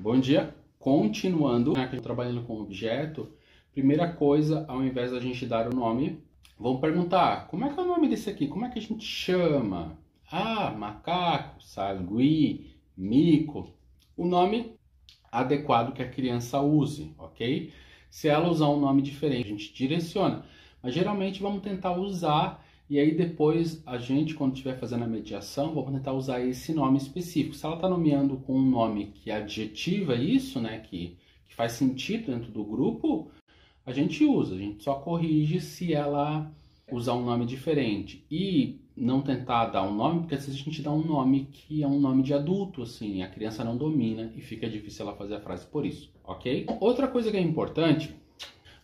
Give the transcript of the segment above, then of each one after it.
Bom dia. Continuando, né, trabalhando com objeto, primeira coisa, ao invés da gente dar o nome, vamos perguntar, como é que é o nome desse aqui? Como é que a gente chama? Ah, macaco, sagui, mico. O nome adequado que a criança use, ok? Se ela usar um nome diferente, a gente direciona. Mas geralmente vamos tentar usar, e aí depois a gente, quando estiver fazendo a mediação, vamos tentar usar esse nome específico. Se ela está nomeando com um nome que adjetiva isso, né, que faz sentido dentro do grupo, a gente usa. A gente só corrige se ela usar um nome diferente. E não tentar dar um nome, porque às vezes a gente dá um nome que é um nome de adulto, assim, a criança não domina e fica difícil ela fazer a frase por isso, ok? Outra coisa que é importante,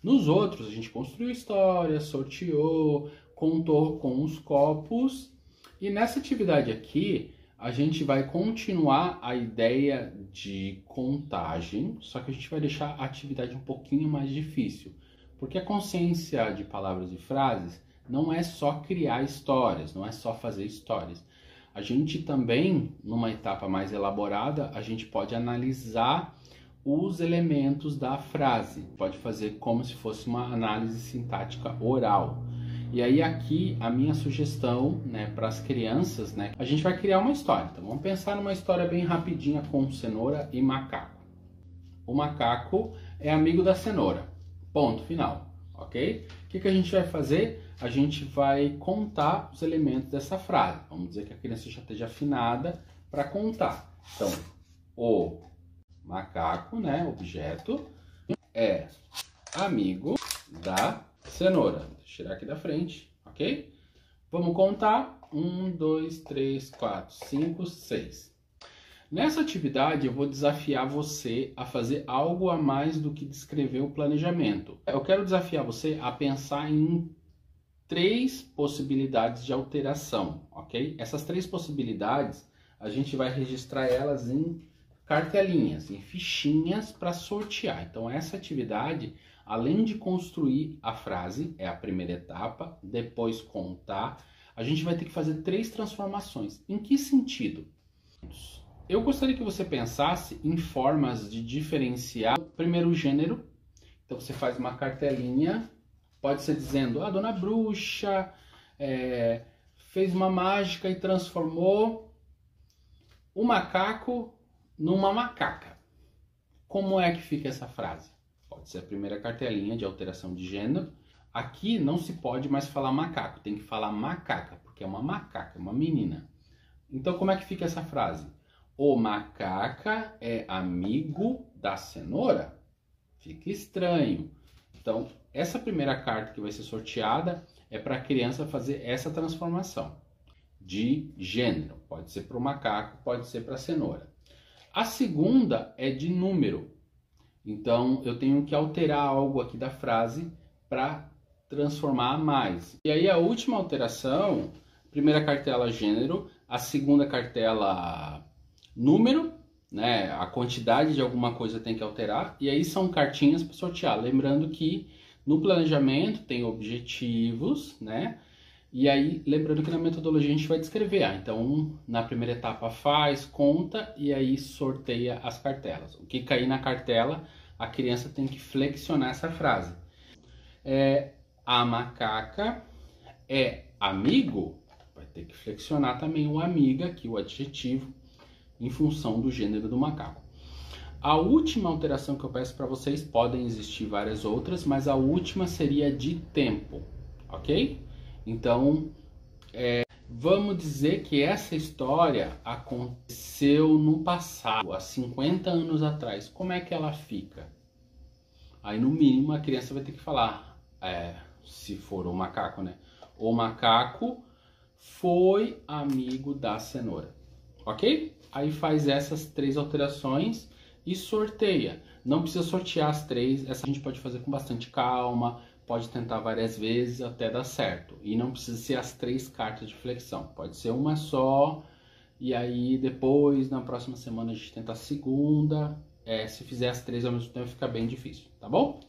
nos outros a gente construiu história, sorteou, contou com os copos, e nessa atividade aqui a gente vai continuar a ideia de contagem, só que a gente vai deixar a atividade um pouquinho mais difícil, porque a consciência de palavras e frases não é só criar histórias, não é só fazer histórias. A gente também, numa etapa mais elaborada, a gente pode analisar os elementos da frase. Pode fazer como se fosse uma análise sintática oral. E aí aqui a minha sugestão, né, para as crianças, né, a gente vai criar uma história. Então vamos pensar numa história bem rapidinha com cenoura e macaco. O macaco é amigo da cenoura. Ponto final, ok? O que a gente vai fazer? A gente vai contar os elementos dessa frase. Vamos dizer que a criança já esteja afinada para contar. Então, o macaco, né, objeto, é amigo da cenoura. Deixa eu tirar aqui da frente, ok? Vamos contar. 1, 2, 3, 4, 5, 6. Nessa atividade eu vou desafiar você a fazer algo a mais do que descrever o planejamento. Eu quero desafiar você a pensar em 3 possibilidades de alteração, ok? Essas 3 possibilidades, a gente vai registrar elas em cartelinhas, em fichinhas para sortear. Então essa atividade, além de construir a frase, é a primeira etapa, depois contar, a gente vai ter que fazer 3 transformações. Em que sentido? Eu gostaria que você pensasse em formas de diferenciar primeiro o gênero. Então você faz uma cartelinha, pode ser dizendo, a dona bruxa fez uma mágica e transformou o macaco numa macaca. Como é que fica essa frase? Pode ser a primeira cartelinha de alteração de gênero. Aqui não se pode mais falar macaco, tem que falar macaca, porque é uma macaca, uma menina. Então como é que fica essa frase? O macaca é amigo da cenoura? Fica estranho. Então, essa primeira carta que vai ser sorteada é para a criança fazer essa transformação de gênero. Pode ser para o macaco, pode ser para a cenoura. A segunda é de número. Então, eu tenho que alterar algo aqui da frase para transformar mais. E aí, a última alteração, primeira cartela gênero, a segunda cartela número, né? A quantidade de alguma coisa tem que alterar. E aí são cartinhas para sortear. Lembrando que no planejamento tem objetivos, né? E aí, lembrando que na metodologia a gente vai descrever. Então, na primeira etapa faz, conta e aí sorteia as cartelas. O que cair na cartela, a criança tem que flexionar essa frase. A macaca é amigo? Vai ter que flexionar também o amiga, aqui o adjetivo, em função do gênero do macaco. A última alteração que eu peço para vocês, podem existir várias outras, mas a última seria de tempo, ok? Então, vamos dizer que essa história aconteceu no passado, há 50 anos atrás. Como é que ela fica? Aí, no mínimo, a criança vai ter que falar, se for o macaco, né? O macaco foi amigo da cenoura, ok? Aí faz essas 3 alterações e sorteia. Não precisa sortear as 3, essa a gente pode fazer com bastante calma, pode tentar várias vezes até dar certo. E não precisa ser as 3 cartas de flexão, pode ser uma só, e aí depois, na próxima semana, a gente tenta a segunda. Se fizer as 3 ao mesmo tempo fica bem difícil, tá bom?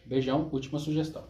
Beijão, última sugestão.